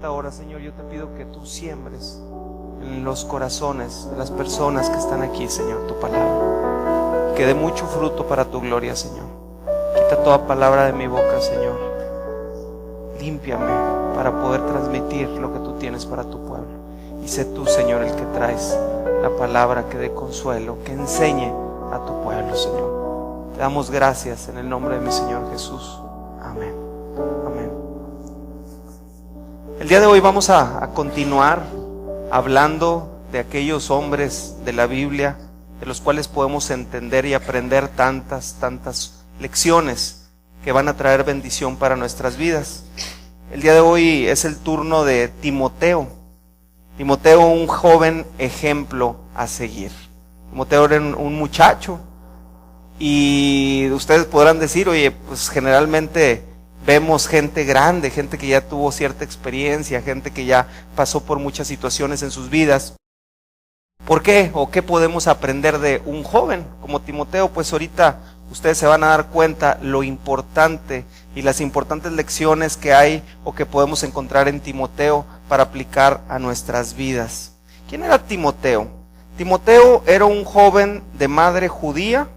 Ahora, Señor, yo te pido que tú siembres en los corazones de las personas que están aquí, Señor, tu palabra, que dé mucho fruto para tu gloria, Señor. Quita toda palabra de mi boca, Señor. Límpiame para poder transmitir lo que tú tienes para tu pueblo. Y sé tú, Señor, el que traes la palabra que dé consuelo, que enseñe a tu pueblo, Señor. Te damos gracias en el nombre de mi Señor Jesús. Amén. Amén. El día de hoy vamos a continuar hablando de aquellos hombres de la Biblia de los cuales podemos entender y aprender tantas lecciones que van a traer bendición para nuestras vidas. El día de hoy es el turno de Timoteo. Timoteo, un joven ejemplo a seguir. Timoteo era un muchacho y ustedes podrán decir, oye, pues generalmente vemos gente grande, gente que ya tuvo cierta experiencia, gente que ya pasó por muchas situaciones en sus vidas. ¿Por qué? ¿O qué podemos aprender de un joven como Timoteo? Pues ahorita ustedes se van a dar cuenta lo importante y las importantes lecciones que hay o que podemos encontrar en Timoteo para aplicar a nuestras vidas. ¿Quién era Timoteo? Timoteo era un joven de madre judía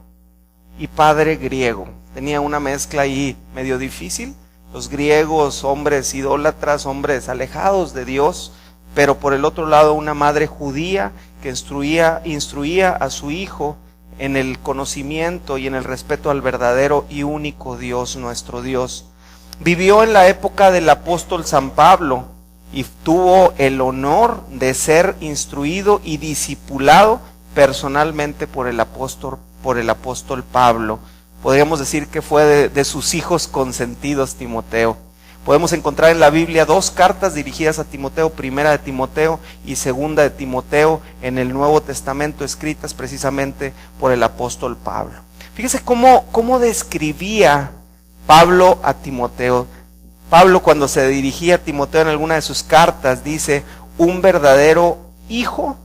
y padre griego. Tenía una mezcla ahí medio difícil. Los griegos, hombres idólatras, hombres alejados de Dios, pero por el otro lado una madre judía que instruía a su hijo en el conocimiento y en el respeto al verdadero y único Dios, nuestro Dios. Vivió en la época del apóstol San Pablo y tuvo el honor de ser instruido y discipulado personalmente por el apóstol Pablo. Podríamos decir que fue de sus hijos consentidos Timoteo. Podemos encontrar en la Biblia dos cartas dirigidas a Timoteo, primera de Timoteo y segunda de Timoteo en el Nuevo Testamento, escritas precisamente por el apóstol Pablo. Fíjese cómo describía Pablo a Timoteo. Pablo, cuando se dirigía a Timoteo en alguna de sus cartas, dice: un verdadero hijo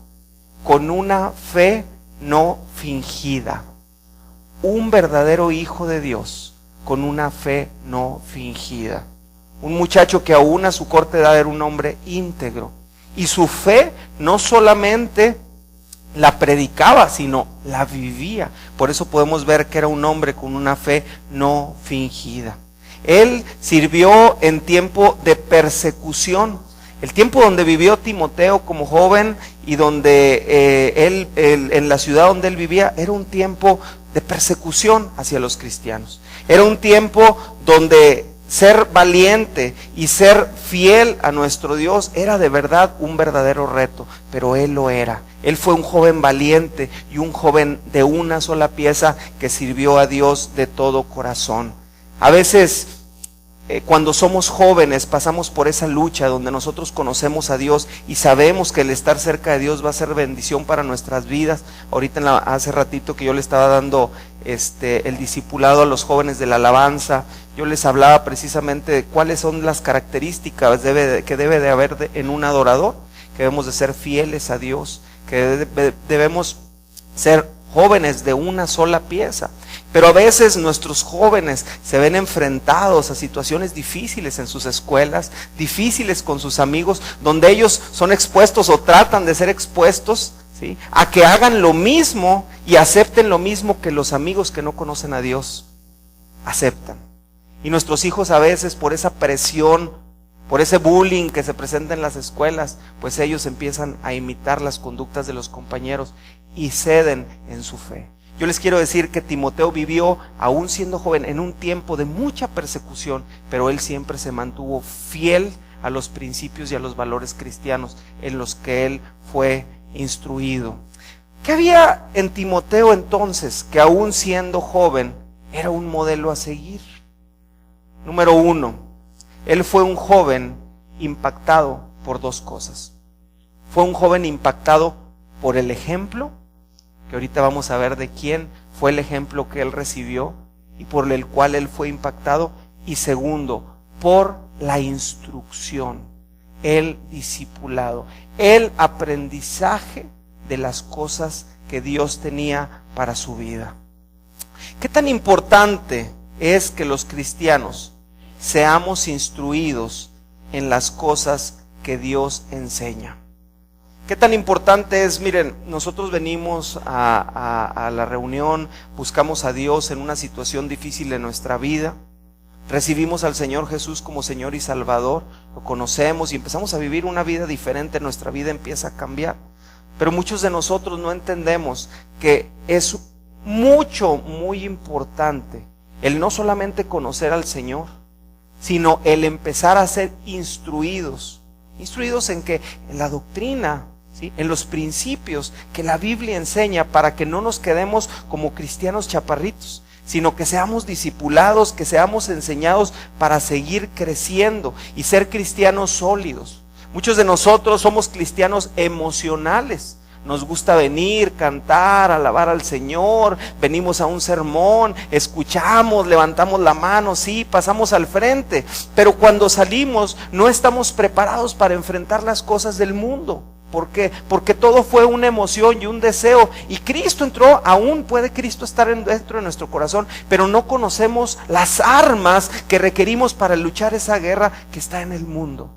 con una fe no fingida. Un verdadero hijo de Dios con una fe no fingida. Un muchacho que aún a su corta edad era un hombre íntegro. Y su fe no solamente la predicaba, sino la vivía. Por eso podemos ver que era un hombre con una fe no fingida. Él sirvió en tiempo de persecución. El tiempo donde vivió Timoteo como joven y donde él en la ciudad donde él vivía era un tiempo de persecución hacia los cristianos. Era un tiempo donde ser valiente y ser fiel a nuestro Dios era de verdad un verdadero reto, pero él lo era. Él fue un joven valiente y un joven de una sola pieza que sirvió a Dios de todo corazón. A veces cuando somos jóvenes pasamos por esa lucha donde nosotros conocemos a Dios y sabemos que el estar cerca de Dios va a ser bendición para nuestras vidas. Ahorita hace ratito que yo le estaba dando el discipulado a los jóvenes de la alabanza, yo les hablaba precisamente de cuáles son las características que debe de haber en un adorador, que debemos de ser fieles a Dios, que debemos ser jóvenes de una sola pieza. Pero a veces nuestros jóvenes se ven enfrentados a situaciones difíciles en sus escuelas, difíciles con sus amigos, donde ellos son expuestos o tratan de ser expuestos, ¿sí?, a que hagan lo mismo y acepten lo mismo que los amigos que no conocen a Dios aceptan. Y nuestros hijos a veces por esa presión, por ese bullying que se presenta en las escuelas, pues ellos empiezan a imitar las conductas de los compañeros y ceden en su fe. Yo les quiero decir que Timoteo vivió, aún siendo joven, en un tiempo de mucha persecución, pero él siempre se mantuvo fiel a los principios y a los valores cristianos en los que él fue instruido. ¿Qué había en Timoteo entonces que aún siendo joven era un modelo a seguir? Número uno, él fue un joven impactado por dos cosas. Fue un joven impactado por el ejemplo, que ahorita vamos a ver de quién fue el ejemplo que él recibió y por el cual él fue impactado. Y segundo, por la instrucción, el discipulado, el aprendizaje de las cosas que Dios tenía para su vida. ¿Qué tan importante es que los cristianos seamos instruidos en las cosas que Dios enseña. ¿Qué tan importante es? Miren, nosotros venimos a la reunión, buscamos a Dios en una situación difícil de nuestra vida, recibimos al Señor Jesús como Señor y Salvador, lo conocemos y empezamos a vivir una vida diferente, nuestra vida empieza a cambiar. Pero muchos de nosotros no entendemos que es muy importante el no solamente conocer al Señor, sino el empezar a ser instruidos en que en la doctrina, ¿sí?, en los principios que la Biblia enseña, para que no nos quedemos como cristianos chaparritos, sino que seamos discipulados, que seamos enseñados para seguir creciendo y ser cristianos sólidos. Muchos de nosotros somos cristianos emocionales. Nos gusta venir, cantar, alabar al Señor, venimos a un sermón, escuchamos, levantamos la mano, sí, pasamos al frente, pero cuando salimos no estamos preparados para enfrentar las cosas del mundo. ¿Por qué? Porque todo fue una emoción y un deseo, y Cristo entró, aún puede Cristo estar dentro de nuestro corazón, pero no conocemos las armas que requerimos para luchar esa guerra que está en el mundo.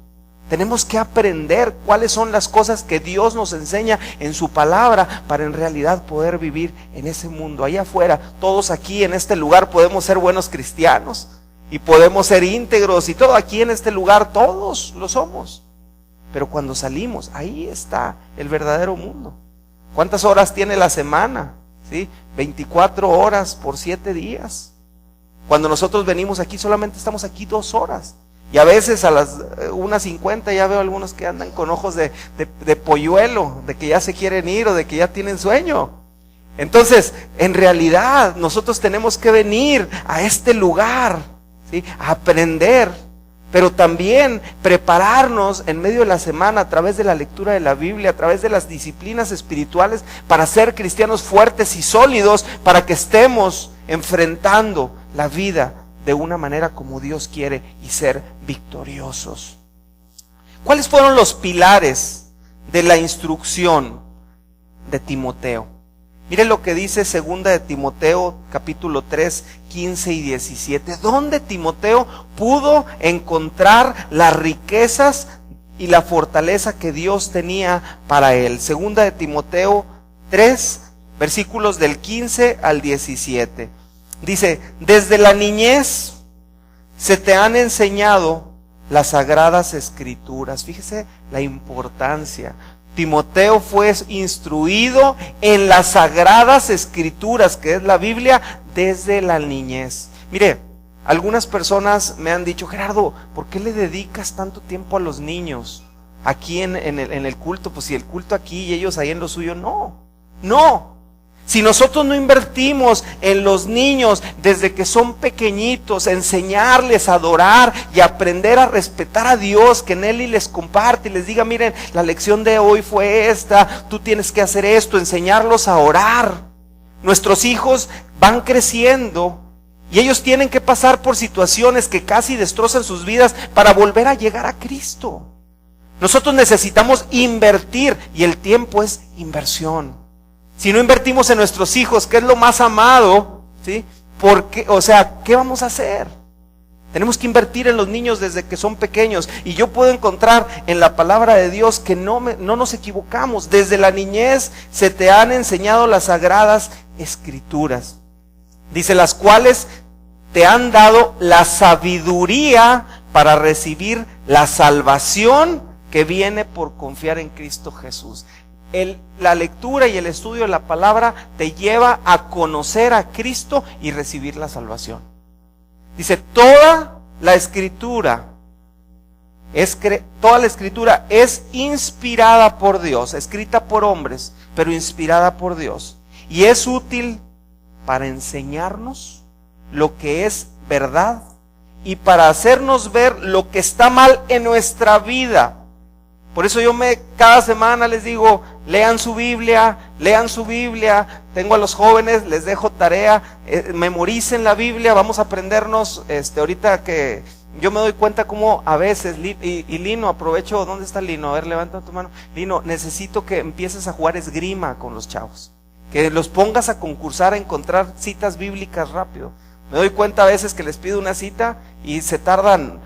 Tenemos que aprender cuáles son las cosas que Dios nos enseña en su palabra para en realidad poder vivir en ese mundo. Allá afuera, todos aquí en este lugar podemos ser buenos cristianos y podemos ser íntegros y todo aquí en este lugar, todos lo somos. Pero cuando salimos, ahí está el verdadero mundo. ¿Cuántas horas tiene la semana? ¿Sí? 24 horas por 7 días. Cuando nosotros venimos aquí, solamente estamos aquí 2 horas. Y a veces a las 1:50 ya veo algunos que andan con ojos de polluelo, de que ya se quieren ir o de que ya tienen sueño. Entonces, en realidad, nosotros tenemos que venir a este lugar, ¿sí?, a aprender, pero también prepararnos en medio de la semana a través de la lectura de la Biblia, a través de las disciplinas espirituales, para ser cristianos fuertes y sólidos, para que estemos enfrentando la vida de una manera como Dios quiere y ser victoriosos. ¿Cuáles fueron los pilares de la instrucción de Timoteo? Miren lo que dice 2 de Timoteo capítulo 3, 15 y 17, donde Timoteo pudo encontrar las riquezas y la fortaleza que Dios tenía para él. 2 de Timoteo 3, versículos del 15 al 17. Dice: desde la niñez se te han enseñado las sagradas escrituras. Fíjese la importancia. Timoteo fue instruido en las sagradas escrituras, que es la Biblia, desde la niñez. Mire, algunas personas me han dicho: Gerardo, ¿por qué le dedicas tanto tiempo a los niños aquí en el culto? Pues si el culto aquí y ellos ahí en lo suyo. No. Si nosotros no invertimos en los niños desde que son pequeñitos, enseñarles a adorar y aprender a respetar a Dios, que en Él y les comparte y les diga: miren, la lección de hoy fue esta, tú tienes que hacer esto, enseñarlos a orar. Nuestros hijos van creciendo y ellos tienen que pasar por situaciones que casi destrozan sus vidas para volver a llegar a Cristo. Nosotros necesitamos invertir, y el tiempo es inversión. Si no invertimos en nuestros hijos, que es lo más amado, ¿sí?, ¿qué vamos a hacer? Tenemos que invertir en los niños desde que son pequeños. Y yo puedo encontrar en la palabra de Dios que no nos equivocamos. Desde la niñez se te han enseñado las sagradas escrituras. Dice: las cuales te han dado la sabiduría para recibir la salvación que viene por confiar en Cristo Jesús. La lectura y el estudio de la palabra te lleva a conocer a Cristo y recibir la salvación. Dice: toda la escritura es inspirada por Dios, escrita por hombres, pero inspirada por Dios, y es útil para enseñarnos lo que es verdad y para hacernos ver lo que está mal en nuestra vida. Por eso cada semana les digo: lean su Biblia. Tengo a los jóvenes, les dejo tarea, memoricen la Biblia. Vamos a aprendernos, ahorita que yo me doy cuenta cómo a veces, y Lino, aprovecho, ¿dónde está Lino? A ver, levanta tu mano. Lino, necesito que empieces a jugar esgrima con los chavos, que los pongas a concursar, a encontrar citas bíblicas rápido. Me doy cuenta a veces que les pido una cita y se tardan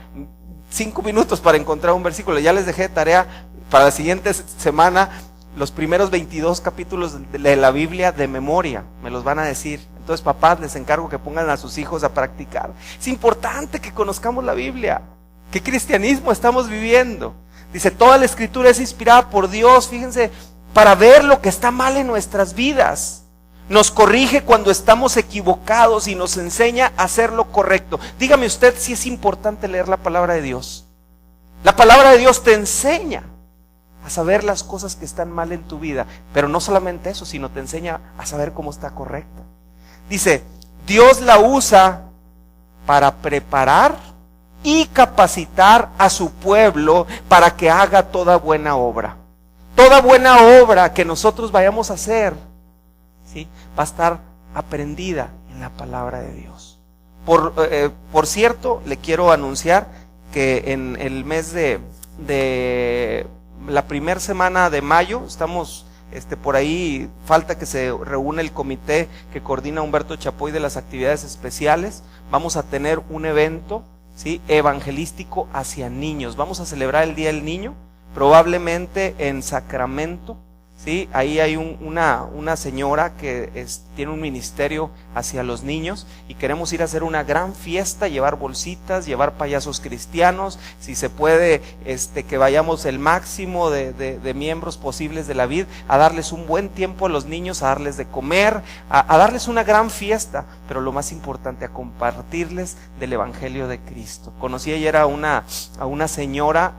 5 minutos para encontrar un versículo. Ya les dejé de tarea para la siguiente semana los primeros 22 capítulos de la Biblia de memoria, me los van a decir. Entonces, papás, les encargo que pongan a sus hijos a practicar. Es importante que conozcamos la Biblia. ¿Qué cristianismo estamos viviendo? Dice, toda la escritura es inspirada por Dios, fíjense, para ver lo que está mal en nuestras vidas. Nos corrige cuando estamos equivocados y nos enseña a hacer lo correcto. Dígame usted si es importante leer la palabra de Dios. La palabra de Dios te enseña a saber las cosas que están mal en tu vida, pero no solamente eso, sino te enseña a saber cómo está correcta. Dice, Dios la usa para preparar y capacitar a su pueblo para que haga toda buena obra. Toda buena obra que nosotros vayamos a hacer, ¿sí?, va a estar aprendida en la palabra de Dios. Por cierto, le quiero anunciar que en el mes de la primera semana de mayo, estamos por ahí, falta que se reúne el comité que coordina Humberto Chapoy de las actividades especiales. Vamos a tener un evento, ¿sí?, evangelístico hacia niños. Vamos a celebrar el Día del Niño, probablemente en Sacramento, ¿sí? Ahí hay una señora que tiene un ministerio hacia los niños y queremos ir a hacer una gran fiesta, llevar bolsitas, llevar payasos cristianos, si se puede, que vayamos el máximo de miembros posibles de la vid, a darles un buen tiempo a los niños, a darles de comer, a darles una gran fiesta, pero lo más importante, a compartirles del Evangelio de Cristo. Conocí ayer a una señora,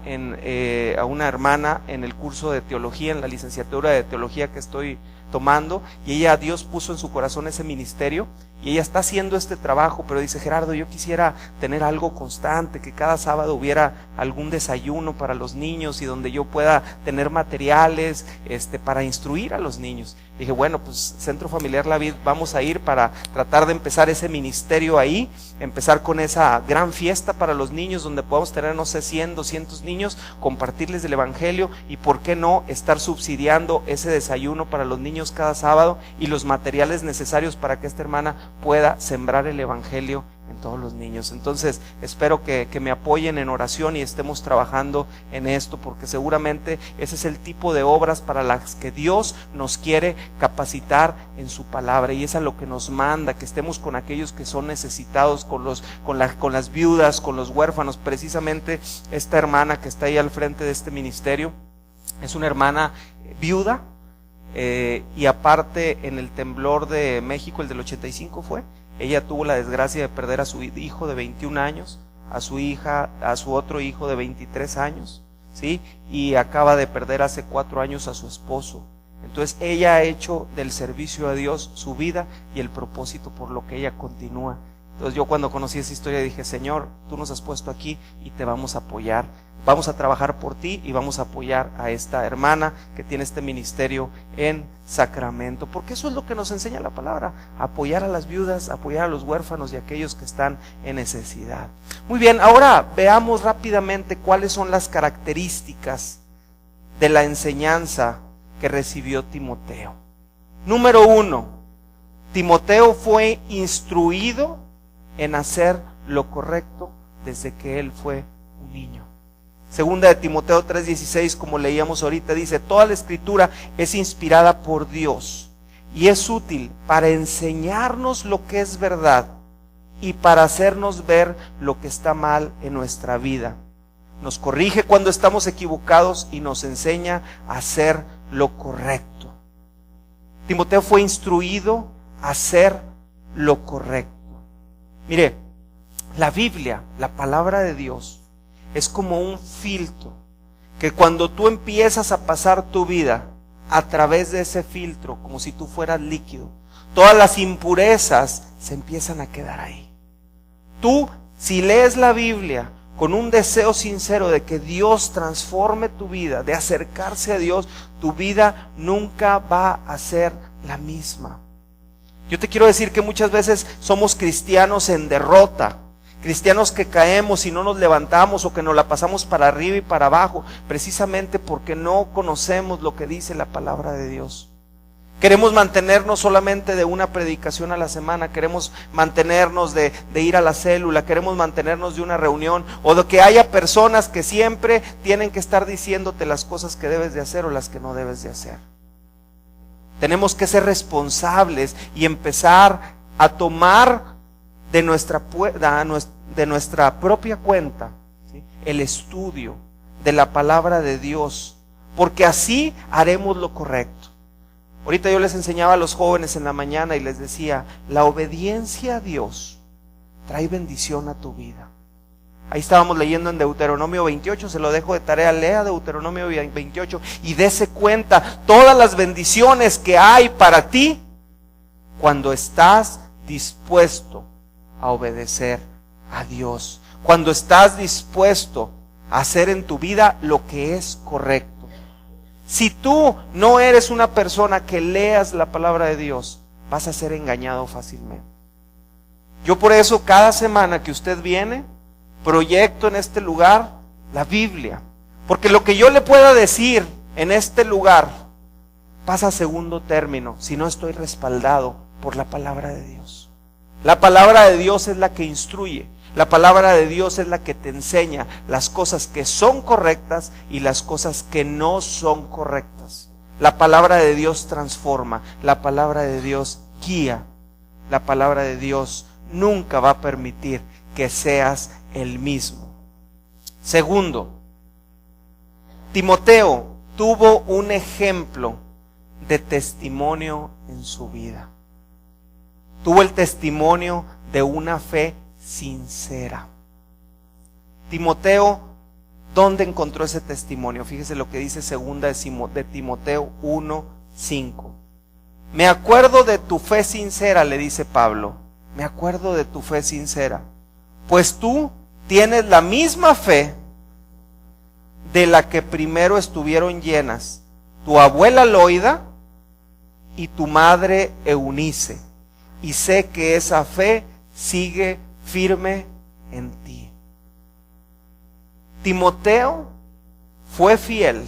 a una hermana en el curso de teología, en la licenciatura de teología que estoy tomando, y Dios puso en su corazón ese ministerio, y ella está haciendo este trabajo, pero dice, Gerardo, yo quisiera tener algo constante, que cada sábado hubiera algún desayuno para los niños y donde yo pueda tener materiales para instruir a los niños. Dije, bueno, pues Centro Familiar La Vid, vamos a ir para tratar de empezar ese ministerio ahí, empezar con esa gran fiesta para los niños donde podamos tener, no sé, 100, 200 niños, compartirles del Evangelio y por qué no estar subsidiando ese desayuno para los niños cada sábado y los materiales necesarios para que esta hermana pueda sembrar el Evangelio en todos los niños. Entonces espero que me apoyen en oración y estemos trabajando en esto, porque seguramente ese es el tipo de obras para las que Dios nos quiere capacitar en su palabra, y es a lo que nos manda, que estemos con aquellos que son necesitados, con las viudas, con los huérfanos. Precisamente esta hermana que está ahí al frente de este ministerio es una hermana viuda, y aparte en el temblor de México, el del 85 fue, ella tuvo la desgracia de perder a su hijo de 21 años, a su otro hijo de 23 años, ¿sí? Y acaba de perder hace 4 años a su esposo. Entonces ella ha hecho del servicio a Dios su vida y el propósito por lo que ella continúa. Entonces yo cuando conocí esa historia dije, Señor, tú nos has puesto aquí y te vamos a apoyar. Vamos a trabajar por ti y vamos a apoyar a esta hermana que tiene este ministerio en Sacramento, porque eso es lo que nos enseña la palabra, apoyar a las viudas, apoyar a los huérfanos y a aquellos que están en necesidad. Muy bien, ahora veamos rápidamente cuáles son las características de la enseñanza que recibió Timoteo. Número 1, Timoteo fue instruido en hacer lo correcto desde que él fue un niño. Segunda de Timoteo 3:16, como leíamos ahorita, dice, toda la escritura es inspirada por Dios y es útil para enseñarnos lo que es verdad y para hacernos ver lo que está mal en nuestra vida. Nos corrige cuando estamos equivocados y nos enseña a hacer lo correcto. Timoteo fue instruido a hacer lo correcto. Mire, la Biblia, la palabra de Dios, es como un filtro que cuando tú empiezas a pasar tu vida a través de ese filtro, como si tú fueras líquido, todas las impurezas se empiezan a quedar ahí. Tú, si lees la Biblia con un deseo sincero de que Dios transforme tu vida, de acercarse a Dios, tu vida nunca va a ser la misma. Yo te quiero decir que muchas veces somos cristianos en derrota, cristianos que caemos y no nos levantamos, o que nos la pasamos para arriba y para abajo, precisamente porque no conocemos lo que dice la palabra de Dios. Queremos mantenernos solamente de una predicación a la semana, queremos mantenernos de ir a la célula, queremos mantenernos de una reunión, o de que haya personas que siempre tienen que estar diciéndote las cosas que debes de hacer o las que no debes de hacer. Tenemos que ser responsables y empezar a tomar de nuestra propia cuenta, ¿sí?, el estudio de la palabra de Dios, porque así haremos lo correcto. Ahorita yo les enseñaba a los jóvenes en la mañana y les decía, la obediencia a Dios trae bendición a tu vida. Ahí estábamos leyendo en Deuteronomio 28, se lo dejo de tarea, lea Deuteronomio 28 y dése cuenta todas las bendiciones que hay para ti cuando estás dispuesto a obedecer a Dios, cuando estás dispuesto a hacer en tu vida lo que es correcto. Si tú no eres una persona que leas la palabra de Dios, vas a ser engañado fácilmente. Yo por eso cada semana que usted viene, proyecto en este lugar la Biblia. Porque lo que yo le pueda decir en este lugar pasa a segundo término si no estoy respaldado por la palabra de Dios. La palabra de Dios es la que instruye. La palabra de Dios es la que te enseña las cosas que son correctas y las cosas que no son correctas. La palabra de Dios transforma, la palabra de Dios guía, la palabra de Dios nunca va a permitir que seas el mismo. Segundo, Timoteo tuvo un ejemplo de testimonio en su vida. Tuvo el testimonio de una fe sincera. Timoteo, ¿dónde encontró ese testimonio? Fíjese lo que dice segunda de Timoteo 1:5. Me acuerdo de tu fe sincera, le dice Pablo. Me acuerdo de tu fe sincera, pues tú tienes la misma fe de la que primero estuvieron llenas tu abuela Loida y tu madre Eunice, y sé que esa fe sigue firme en ti. Timoteo fue fiel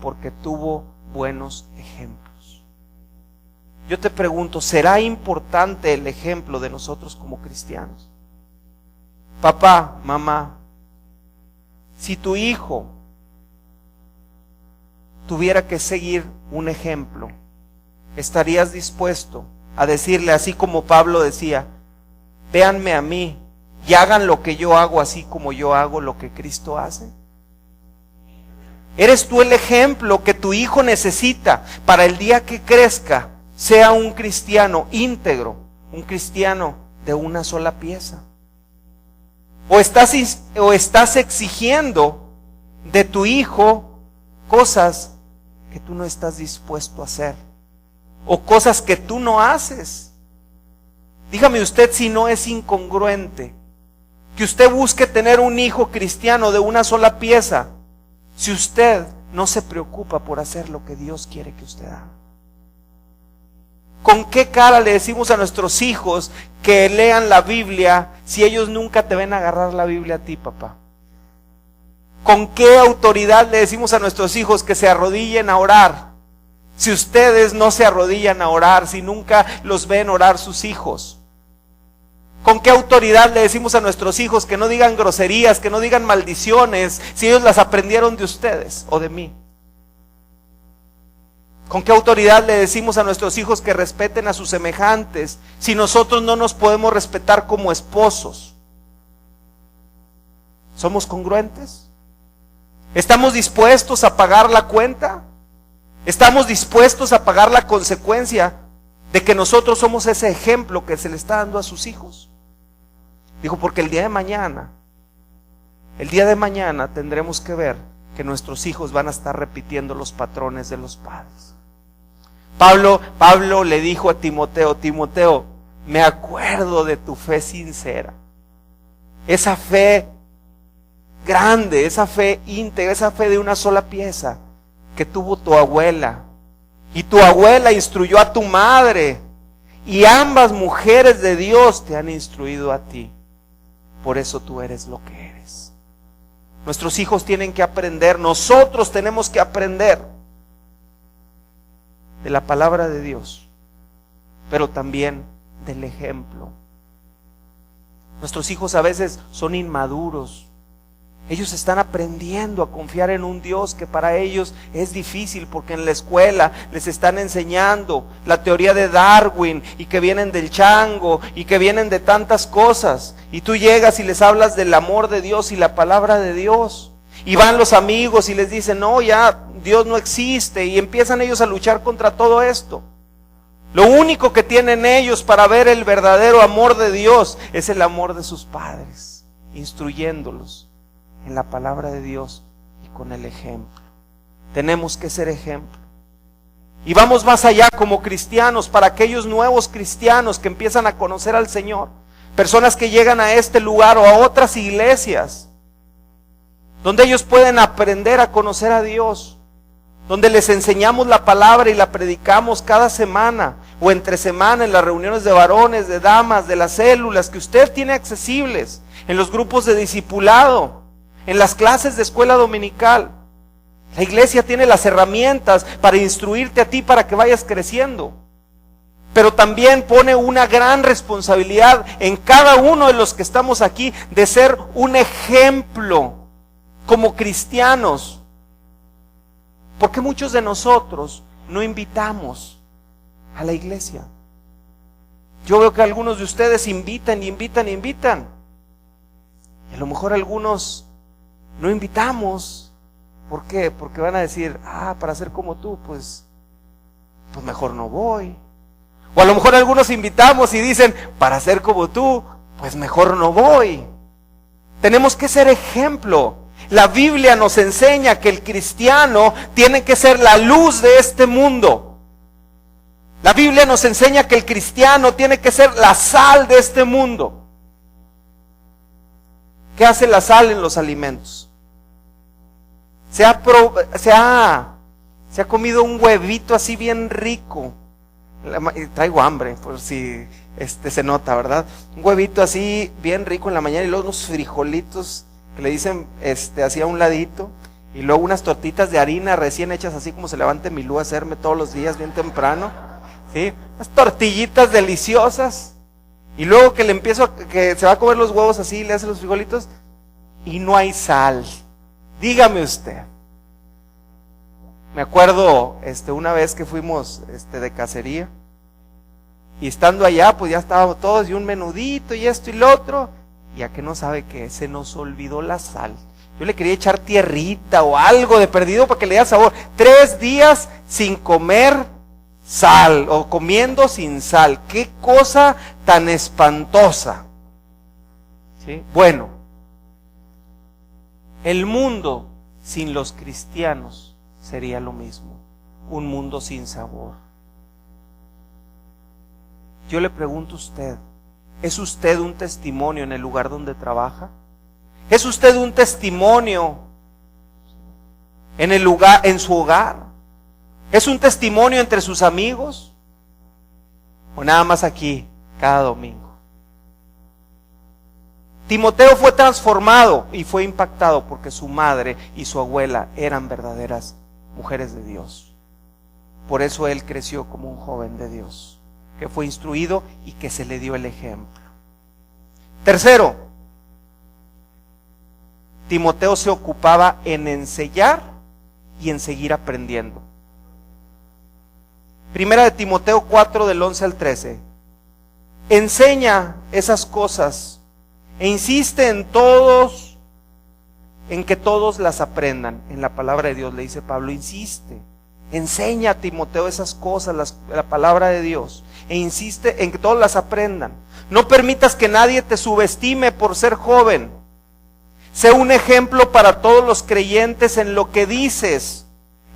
porque tuvo buenos ejemplos. Yo te pregunto, ¿será importante el ejemplo de nosotros como cristianos? Papá, mamá, si tu hijo tuviera que seguir un ejemplo, ¿estarías dispuesto a decirle, así como Pablo decía, véanme a mí y hagan lo que yo hago así como yo hago lo que Cristo hace? ¿Eres tú el ejemplo que tu hijo necesita para el día que crezca sea un cristiano íntegro, un cristiano de una sola pieza? ¿O estás exigiendo de tu hijo cosas que tú no estás dispuesto a hacer? ¿O cosas que tú no haces? Dígame usted si no es incongruente que usted busque tener un hijo cristiano de una sola pieza si usted no se preocupa por hacer lo que Dios quiere que usted haga. ¿Con qué cara le decimos a nuestros hijos que lean la Biblia si ellos nunca te ven agarrar la Biblia a ti, papá? ¿Con qué autoridad le decimos a nuestros hijos que se arrodillen a orar si ustedes no se arrodillan a orar, si nunca los ven orar sus hijos? ¿Con qué autoridad le decimos a nuestros hijos que no digan groserías, que no digan maldiciones, si ellos las aprendieron de ustedes o de mí? ¿Con qué autoridad le decimos a nuestros hijos que respeten a sus semejantes, si nosotros no nos podemos respetar como esposos? ¿Somos congruentes? ¿Estamos dispuestos a pagar la cuenta? ¿Estamos dispuestos a pagar la consecuencia de que nosotros somos ese ejemplo que se le está dando a sus hijos? Dijo, porque el día de mañana tendremos que ver que nuestros hijos van a estar repitiendo los patrones de los padres. Pablo le dijo a Timoteo, Timoteo, me acuerdo de tu fe sincera, esa fe grande, esa fe íntegra, esa fe de una sola pieza que tuvo tu abuela, y tu abuela instruyó a tu madre, y ambas mujeres de Dios te han instruido a ti. Por eso tú eres lo que eres. Nuestros hijos tienen que aprender, nosotros tenemos que aprender de la palabra de Dios, pero también del ejemplo. Nuestros hijos a veces son inmaduros. Ellos están aprendiendo a confiar en un Dios que para ellos es difícil, porque en la escuela les están enseñando la teoría de Darwin, y que vienen del chango, y que vienen de tantas cosas. Y tú llegas y les hablas del amor de Dios y la palabra de Dios. Y van los amigos y les dicen, no, ya Dios no existe, y empiezan ellos a luchar contra todo esto. Lo único que tienen ellos para ver el verdadero amor de Dios es el amor de sus padres, instruyéndolos en la palabra de Dios y con el ejemplo. Tenemos que ser ejemplo. Y vamos más allá como cristianos, para aquellos nuevos cristianos que empiezan a conocer al Señor, personas que llegan a este lugar o a otras iglesias, donde ellos pueden aprender a conocer a Dios, donde les enseñamos la palabra y la predicamos cada semana o entre semana en las reuniones de varones, de damas, de las células que usted tiene accesibles, en los grupos de discipulado, en las clases de escuela dominical. La iglesia tiene las herramientas para instruirte a ti para que vayas creciendo. Pero también pone una gran responsabilidad en cada uno de los que estamos aquí de ser un ejemplo como cristianos. Porque muchos de nosotros no invitamos a la iglesia. Yo veo que algunos de ustedes invitan y invitan y invitan. Y a lo mejor algunos no invitamos. ¿Por qué? Porque van a decir, para ser como tú, pues mejor no voy. O a lo mejor algunos invitamos y dicen, para ser como tú, pues mejor no voy. Tenemos que ser ejemplo. La Biblia nos enseña que el cristiano tiene que ser la luz de este mundo. La Biblia nos enseña que el cristiano tiene que ser la sal de este mundo. ¿Qué hace la sal en los alimentos? Se ha comido un huevito así bien rico. Traigo hambre, por si se nota, ¿verdad? Un huevito así bien rico en la mañana, y luego unos frijolitos que le dicen así a un ladito, y luego unas tortitas de harina recién hechas, así como se levante Milú a hacerme todos los días bien temprano, ¿sí? Unas tortillitas deliciosas, y luego que se va a comer los huevos así, le hace los frijolitos, y no hay sal. Dígame usted. Me acuerdo una vez que fuimos de cacería, y estando allá pues ya estábamos todos, y un menudito y esto y lo otro, y a que no sabe que se nos olvidó la sal. Yo le quería echar tierrita o algo de perdido para que le diera sabor. 3 días sin comer sal, o comiendo sin sal. Qué cosa tan espantosa, ¿sí? Bueno, el mundo sin los cristianos sería lo mismo, un mundo sin sabor. Yo le pregunto a usted, ¿es usted un testimonio en el lugar donde trabaja? ¿Es usted un testimonio en su hogar? ¿Es un testimonio entre sus amigos? ¿O nada más aquí, cada domingo? Timoteo fue transformado y fue impactado porque su madre y su abuela eran verdaderas mujeres de Dios. Por eso él creció como un joven de Dios, que fue instruido y que se le dio el ejemplo. Tercero, Timoteo se ocupaba en enseñar y en seguir aprendiendo. Primera de Timoteo 4 del 11 al 13. Enseña esas cosas e insiste en que todos las aprendan. En la palabra de Dios le dice Pablo, insiste, enseña a Timoteo esas cosas, la palabra de Dios, e insiste en que todos las aprendan. No permitas que nadie te subestime por ser joven. Sé un ejemplo para todos los creyentes en lo que dices,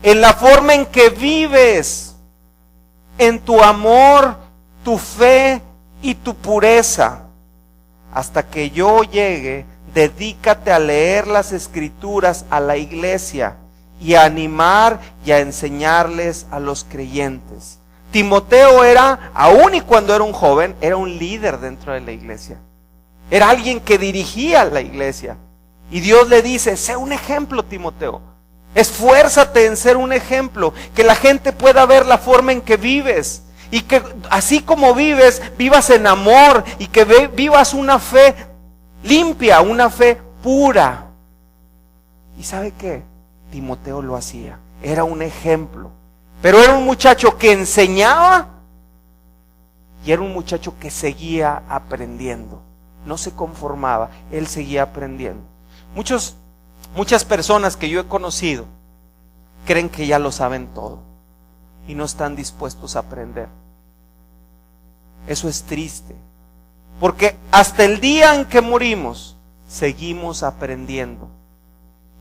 en la forma en que vives, en tu amor, tu fe y tu pureza. Hasta que yo llegue, dedícate a leer las Escrituras a la iglesia y a animar y a enseñarles a los creyentes. Timoteo era, aun y cuando era un joven, era un líder dentro de la iglesia. Era alguien que dirigía la iglesia. Y Dios le dice, sé un ejemplo, Timoteo. Esfuérzate en ser un ejemplo, que la gente pueda ver la forma en que vives y que así como vives, vivas en amor y que vivas una fe limpia, una fe pura. ¿Y sabe qué? Timoteo lo hacía, era un ejemplo, pero era un muchacho que enseñaba y era un muchacho que seguía aprendiendo, no se conformaba, él seguía aprendiendo. Muchas personas que yo he conocido creen que ya lo saben todo y no están dispuestos a aprender. Eso es triste, porque hasta el día en que morimos seguimos aprendiendo.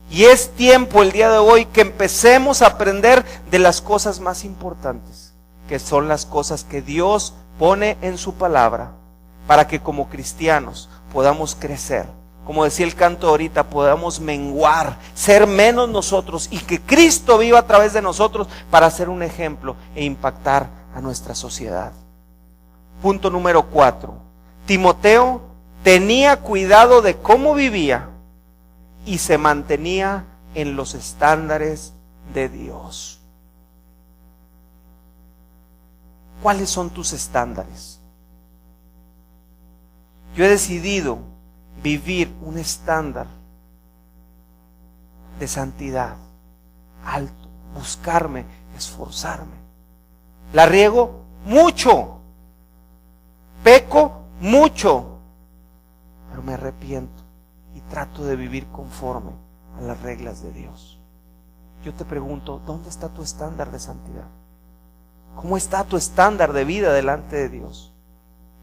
Y es tiempo el día de hoy que empecemos a aprender de las cosas más importantes, que son las cosas que Dios pone en su palabra, para que como cristianos podamos crecer. Como decía el canto ahorita, podamos menguar, ser menos nosotros y que Cristo viva a través de nosotros para ser un ejemplo e impactar a nuestra sociedad. Punto número 4. Timoteo tenía cuidado de cómo vivía y se mantenía en los estándares de Dios. ¿Cuáles son tus estándares? Yo he decidido vivir un estándar de santidad alto, buscarme, esforzarme. La riego mucho, peco mucho, pero me arrepiento y trato de vivir conforme a las reglas de Dios. Yo te pregunto, ¿dónde está tu estándar de santidad? ¿Cómo está tu estándar de vida delante de Dios?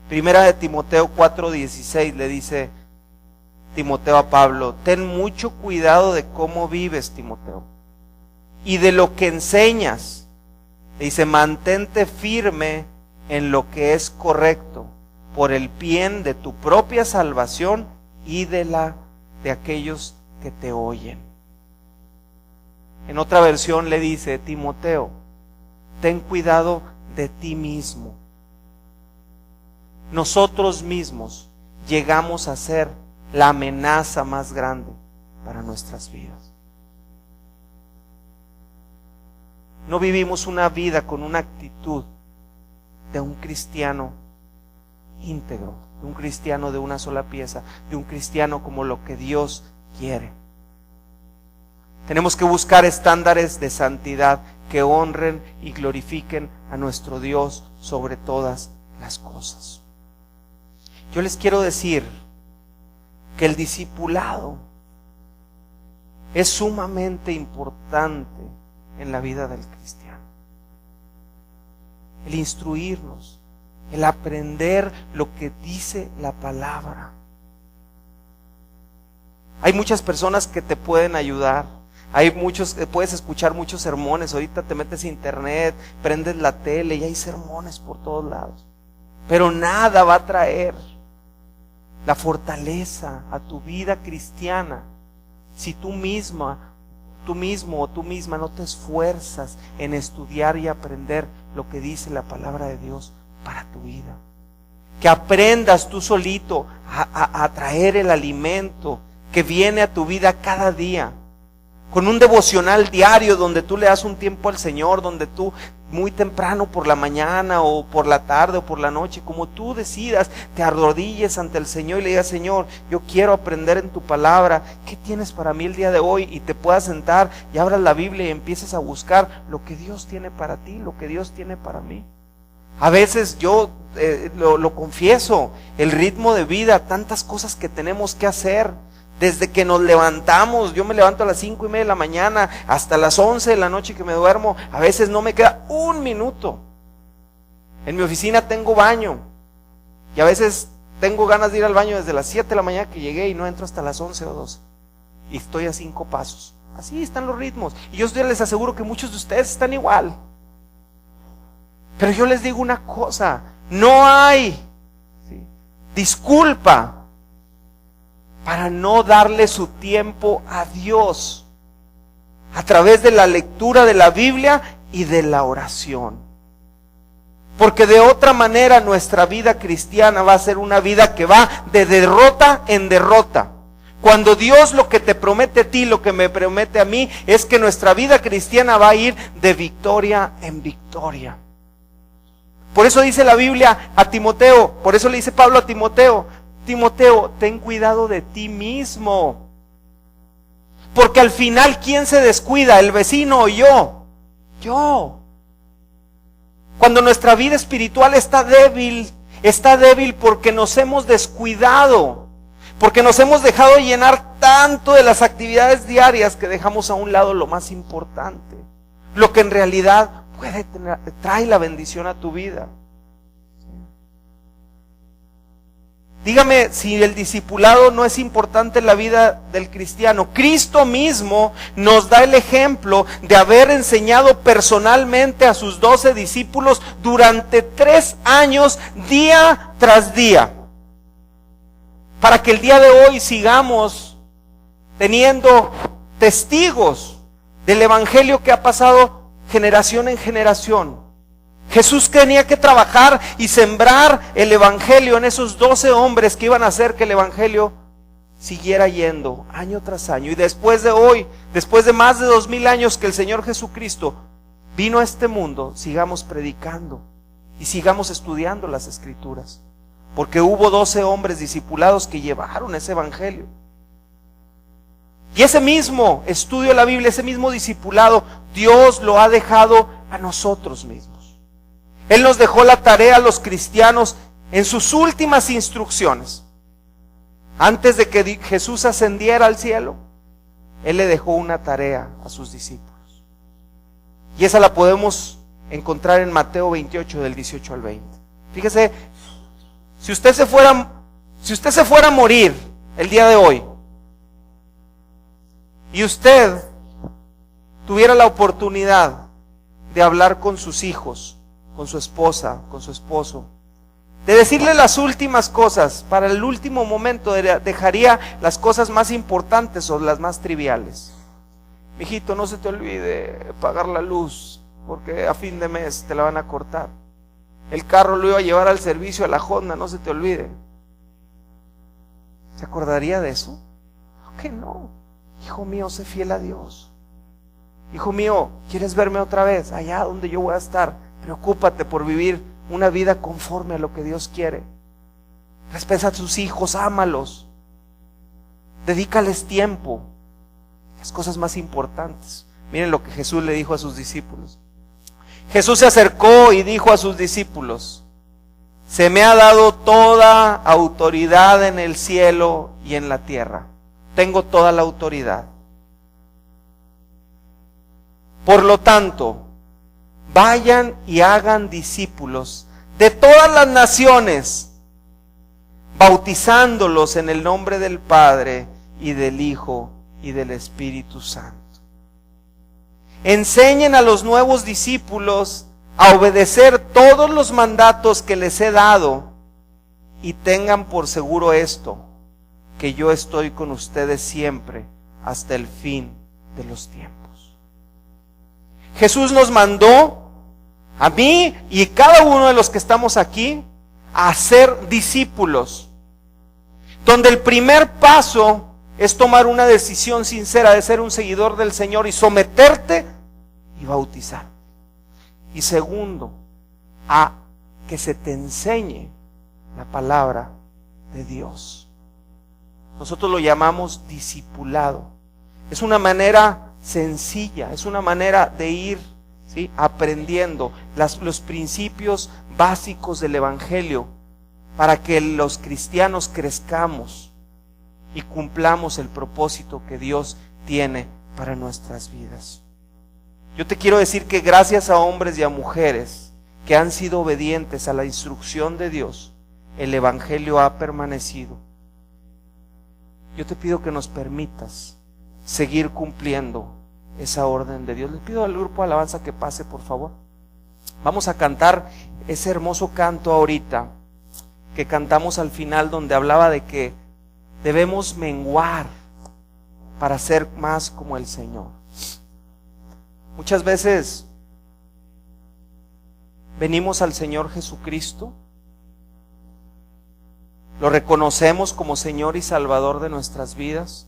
Primera de Timoteo 4:16 le dice Timoteo a Pablo: ten mucho cuidado de cómo vives, Timoteo, y de lo que enseñas. Le dice: mantente firme en lo que es correcto, por el bien de tu propia salvación y de aquellos que te oyen. En otra versión le dice: Timoteo, ten cuidado de ti mismo. Nosotros mismos llegamos a ser la amenaza más grande para nuestras vidas. No vivimos una vida con una actitud de un cristiano íntegro, de un cristiano de una sola pieza, de un cristiano como lo que Dios quiere. Tenemos que buscar estándares de santidad que honren y glorifiquen a nuestro Dios sobre todas las cosas. Yo les quiero decir que el discipulado es sumamente importante en la vida del cristiano. El instruirnos, el aprender lo que dice la palabra. Hay muchas personas que te pueden ayudar. Puedes escuchar muchos sermones. Ahorita te metes a internet, prendes la tele y hay sermones por todos lados. Pero nada va a traer la fortaleza a tu vida cristiana si tú mismo o tú misma no te esfuerzas en estudiar y aprender lo que dice la palabra de Dios para tu vida. Que aprendas tú solito a traer el alimento que viene a tu vida cada día, con un devocional diario donde tú le das un tiempo al Señor, donde tú muy temprano por la mañana o por la tarde o por la noche, como tú decidas, te arrodilles ante el Señor y le digas: Señor, yo quiero aprender en tu palabra, ¿qué tienes para mí el día de hoy? Y te puedas sentar y abras la Biblia y empieces a buscar lo que Dios tiene para ti, lo que Dios tiene para mí. A veces yo lo confieso, el ritmo de vida, tantas cosas que tenemos que hacer. Desde que nos levantamos, yo me levanto a las 5:30 de la mañana hasta las 11 de la noche que me duermo. A veces no me queda un minuto. En mi oficina tengo baño y a veces tengo ganas de ir al baño desde las 7 de la mañana que llegué y no entro hasta las 11 o 12. Y estoy a 5 pasos. Así están los ritmos. Y yo les aseguro que muchos de ustedes están igual. Pero yo les digo una cosa: no hay disculpa para no darle su tiempo a Dios a través de la lectura de la Biblia y de la oración. Porque de otra manera nuestra vida cristiana va a ser una vida que va de derrota en derrota. Cuando Dios lo que te promete a ti, lo que me promete a mí, es que nuestra vida cristiana va a ir de victoria en victoria. Por eso dice la Biblia a Timoteo, por eso le dice Pablo a Timoteo, Timoteo, ten cuidado de ti mismo. Porque al final, ¿quién se descuida? ¿El vecino o yo? Yo. Cuando nuestra vida espiritual está débil porque nos hemos descuidado, porque nos hemos dejado llenar tanto de las actividades diarias que dejamos a un lado lo más importante, lo que en realidad trae la bendición a tu vida. Dígame si el discipulado no es importante en la vida del cristiano. Cristo mismo nos da el ejemplo de haber enseñado personalmente a sus 12 discípulos durante 3 años, día tras día, para que el día de hoy sigamos teniendo testigos del evangelio que ha pasado generación en generación. Jesús tenía que trabajar y sembrar el evangelio en esos 12 hombres que iban a hacer que el evangelio siguiera yendo año tras año. Y después de hoy, después de más de 2000 años que el Señor Jesucristo vino a este mundo, sigamos predicando y sigamos estudiando las Escrituras, porque hubo 12 hombres discipulados que llevaron ese evangelio. Y ese mismo estudio de la Biblia, ese mismo discipulado, Dios lo ha dejado a nosotros mismos. Él nos dejó la tarea a los cristianos en sus últimas instrucciones. Antes de que Jesús ascendiera al cielo, Él le dejó una tarea a sus discípulos. Y esa la podemos encontrar en Mateo 28, del 18 al 20. Fíjese, si usted se fuera a morir el día de hoy, y usted tuviera la oportunidad de hablar con sus hijos, con su esposa, con su esposo, de decirle las últimas cosas, para el último momento dejaría las cosas más importantes o las más triviales. Mijito, no se te olvide pagar la luz, porque a fin de mes te la van a cortar. El carro lo iba a llevar al servicio a la Honda, no se te olvide. ¿Se acordaría de eso? ¿Qué no? Hijo mío, sé fiel a Dios. Hijo mío, ¿quieres verme otra vez? Allá donde yo voy a estar. Preocúpate por vivir una vida conforme a lo que Dios quiere. Respeta a tus hijos, ámalos. Dedícales tiempo. Las cosas más importantes. Miren lo que Jesús le dijo a sus discípulos. Jesús se acercó y dijo a sus discípulos: se me ha dado toda autoridad en el cielo y en la tierra. Tengo toda la autoridad. Por lo tanto, vayan y hagan discípulos de todas las naciones, bautizándolos en el nombre del Padre y del Hijo y del Espíritu Santo. Enseñen a los nuevos discípulos a obedecer todos los mandatos que les he dado, y tengan por seguro esto, que yo estoy con ustedes siempre hasta el fin de los tiempos. Jesús nos mandó a mí y cada uno de los que estamos aquí a ser discípulos, donde el primer paso es tomar una decisión sincera de ser un seguidor del Señor y someterte y bautizar. Y segundo, a que se te enseñe la palabra de Dios. Nosotros lo llamamos discipulado. Es una manera sencilla, es una manera de ir, ¿sí?, aprendiendo los principios básicos del Evangelio para que los cristianos crezcamos y cumplamos el propósito que Dios tiene para nuestras vidas. Yo te quiero decir que gracias a hombres y a mujeres que han sido obedientes a la instrucción de Dios, el Evangelio ha permanecido. Yo te pido que nos permitas seguir cumpliendo esa orden de Dios. Les pido al grupo de alabanza que pase, por favor. Vamos a cantar ese hermoso canto ahorita que cantamos al final, donde hablaba de que debemos menguar para ser más como el Señor. Muchas veces venimos al Señor Jesucristo lo reconocemos como Señor y Salvador de nuestras vidas,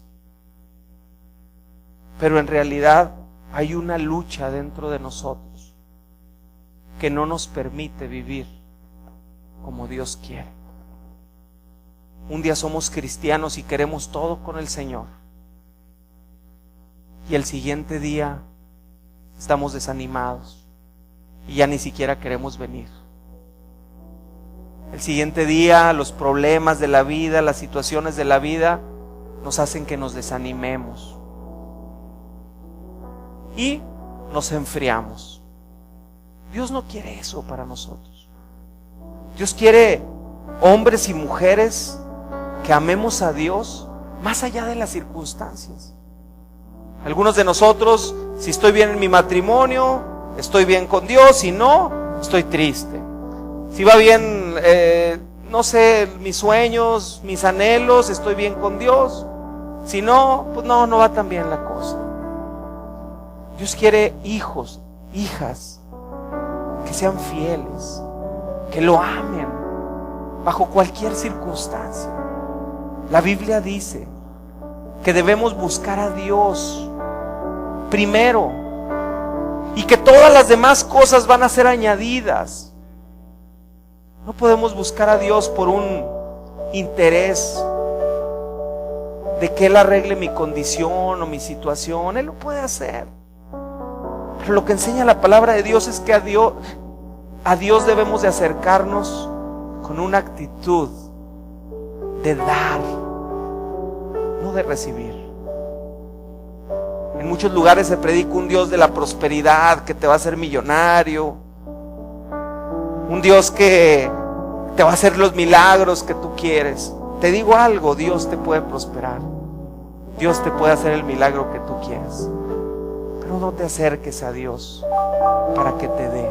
pero en realidad hay una lucha dentro de nosotros que no nos permite vivir como Dios quiere. Un día somos cristianos y queremos todo con el Señor, y el siguiente día estamos desanimados y ya ni siquiera queremos venir. El siguiente día los problemas de la vida, las situaciones de la vida nos hacen que nos desanimemos y nos enfriamos. Dios no quiere eso para nosotros. Dios quiere hombres y mujeres que amemos a Dios más allá de las circunstancias. Algunos de nosotros, si estoy bien en mi matrimonio, estoy bien con Dios; si no, estoy triste. Si va bien, no sé, mis sueños, mis anhelos, estoy bien con Dios; si no, pues no va tan bien la cosa. Dios quiere hijos, hijas, que sean fieles, que lo amen bajo cualquier circunstancia. La Biblia dice que debemos buscar a Dios primero y que todas las demás cosas van a ser añadidas. No podemos buscar a Dios por un interés de que Él arregle mi condición o mi situación. Él lo puede hacer, pero lo que enseña la palabra de Dios es que a Dios debemos de acercarnos con una actitud de dar, no de recibir. En muchos lugares se predica un Dios de la prosperidad, que te va a hacer millonario, un Dios que te va a hacer los milagros que tú quieres. Te digo algo, Dios te puede prosperar, Dios te puede hacer el milagro que tú quieres, pero no te acerques a Dios para que te dé.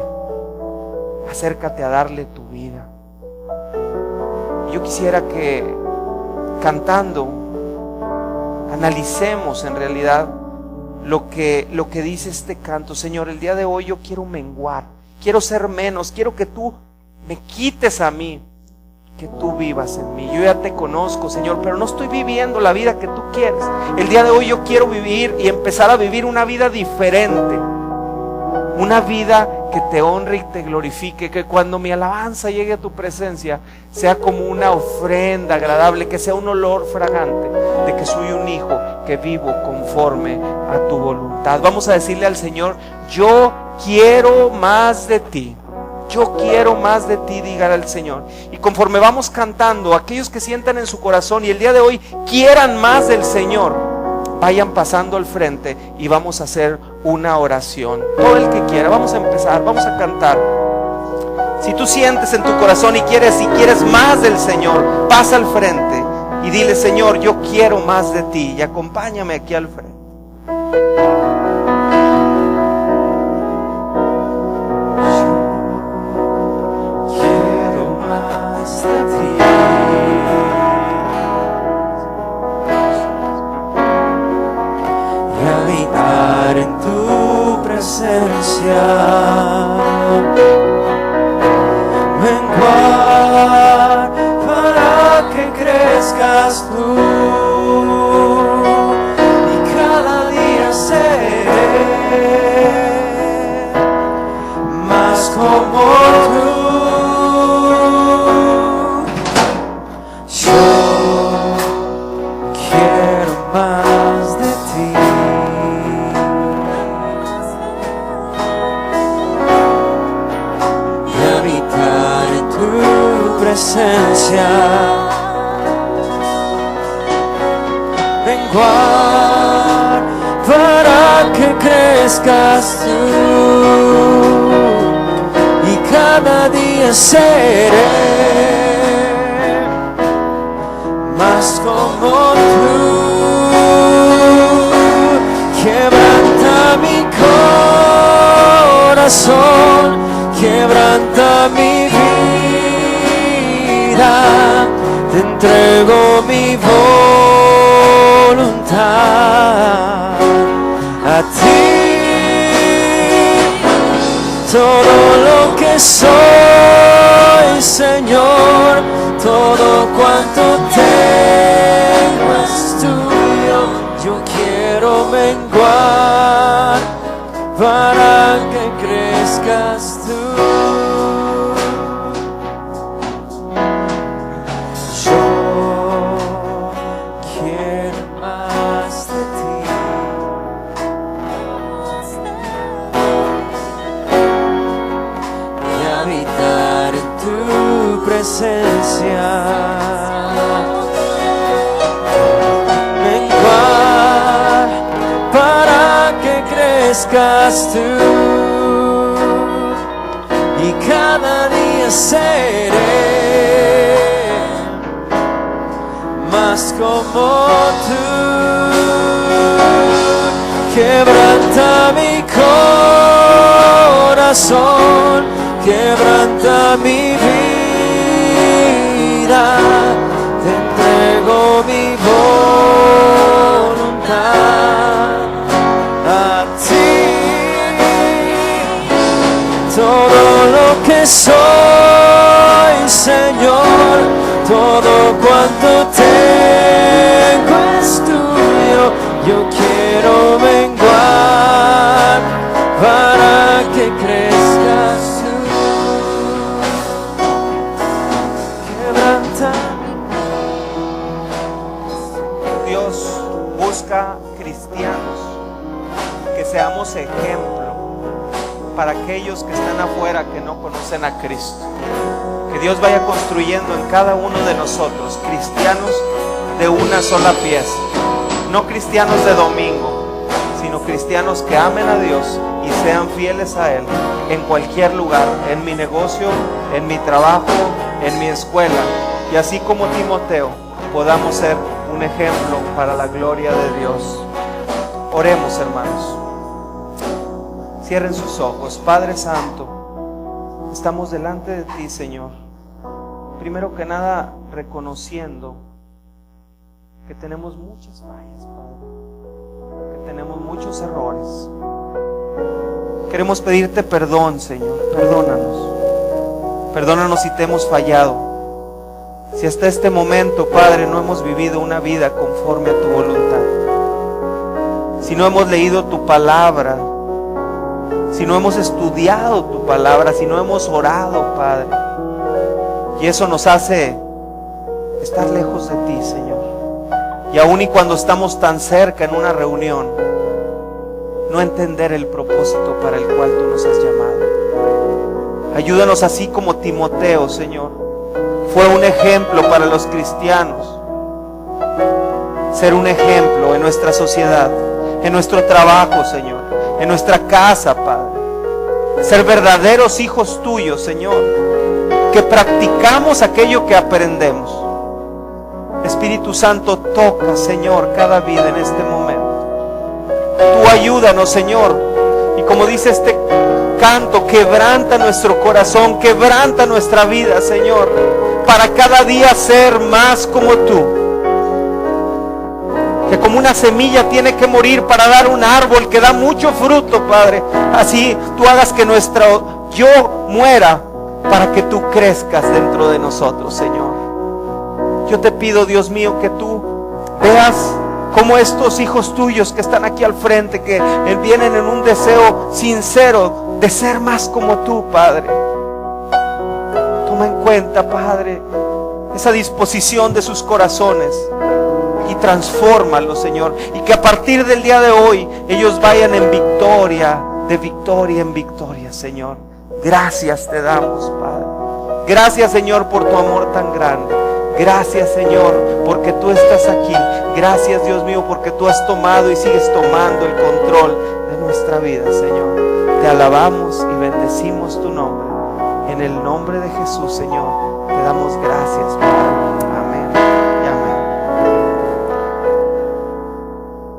Acércate a darle tu vida. Yo quisiera que cantando analicemos en realidad lo que dice este canto. Señor, el día de hoy yo quiero menguar, quiero ser menos, quiero que tú me quites a mí, que tú vivas en mí. Yo ya te conozco, Señor, pero no estoy viviendo la vida que tú quieres. El día de hoy yo quiero vivir y empezar a vivir una vida diferente, una vida que te honre y te glorifique, que cuando mi alabanza llegue a tu presencia sea como una ofrenda agradable, que sea un olor fragante de que soy un hijo que vivo conforme a tu voluntad. Vamos a decirle al Señor: yo quiero más de ti, yo quiero más de ti, dígale al Señor. Y conforme vamos cantando, aquellos que sientan en su corazón y el día de hoy quieran más del Señor, vayan pasando al frente y vamos a hacer una oración. Todo el que quiera, vamos a empezar, vamos a cantar. Si tú sientes en tu corazón y quieres más del Señor, pasa al frente y dile: Señor, yo quiero más de ti, y acompáñame aquí al frente. Quiero más de ti. Habitar en tu presencia, menguar para que crezcas tú, y cada día ser más como tú. Yo quiero más de ti. Presencia, menguar para que crezcas tú, y cada día seré más como tú. Quebranta mi corazón, quebranta mi vida. Te entrego mi voluntad a ti, todo lo que soy, Señor, todo cuanto tengo es tuyo. Yo quiero menguar para que crezcas tú. Yo quiero más de ti. Y habitar en tu presencia. Menguar para que crezcas tú. Y cada día seré más como tú. Quebranta mi corazón, quebranta mi vida, te entrego mi voluntad a ti. Todo lo que soy, Señor, todo cuanto tengo es tuyo. Yo quiero menguar para que crezcas tú. Quebranta. Dios busca cristianos que seamos ejemplo para aquellos que están afuera que no conocen a Cristo. Que Dios vaya construyendo en cada uno de nosotros cristianos de una sola pieza, no cristianos de domingo, sino cristianos que amen a Dios y sean fieles a Él en cualquier lugar, en mi negocio, en mi trabajo, en mi escuela, y así como Timoteo podamos ser un ejemplo para la gloria de Dios. Oremos, hermanos. Cierren sus ojos. Padre Santo, estamos delante de ti, Señor. Primero que nada, reconociendo que tenemos muchas fallas, Padre, que tenemos muchos errores. Queremos pedirte perdón, Señor. Perdónanos. Perdónanos si te hemos fallado. Si hasta este momento, Padre, no hemos vivido una vida conforme a tu voluntad. Si no hemos leído tu palabra, si no hemos estudiado tu palabra, si no hemos orado, Padre, y eso nos hace estar lejos de ti, Señor. Y aun y cuando estamos tan cerca en una reunión, no entender el propósito para el cual tú nos has llamado. Ayúdanos así como Timoteo, Señor, fue un ejemplo para los cristianos. Ser un ejemplo en nuestra sociedad, en nuestro trabajo, Señor, en nuestra casa, Padre. Ser verdaderos hijos tuyos, Señor, que practicamos aquello que aprendemos. Espíritu Santo, toca, Señor, cada vida en este momento. Tú ayúdanos, Señor, y como dice este canto, quebranta nuestro corazón, quebranta nuestra vida, Señor, para cada día ser más como tú. Que como una semilla tiene que morir para dar un árbol que da mucho fruto, Padre, así tú hagas que nuestro yo muera para que tú crezcas dentro de nosotros, Señor. Yo te pido, Dios mío, que tú veas como estos hijos tuyos que están aquí al frente, que vienen en un deseo sincero de ser más como tú, Padre. Toma en cuenta, Padre, esa disposición de sus corazones y transfórmalos, Señor, y que a partir del día de hoy ellos vayan en victoria, de victoria en victoria, Señor. Gracias te damos, Padre. Gracias, Señor, por tu amor tan grande. Gracias, Señor, porque tú estás aquí. Gracias, Dios mío, porque tú has tomado y sigues tomando el control de nuestra vida, Señor. Te alabamos y bendecimos tu nombre. En el nombre de Jesús, Señor, te damos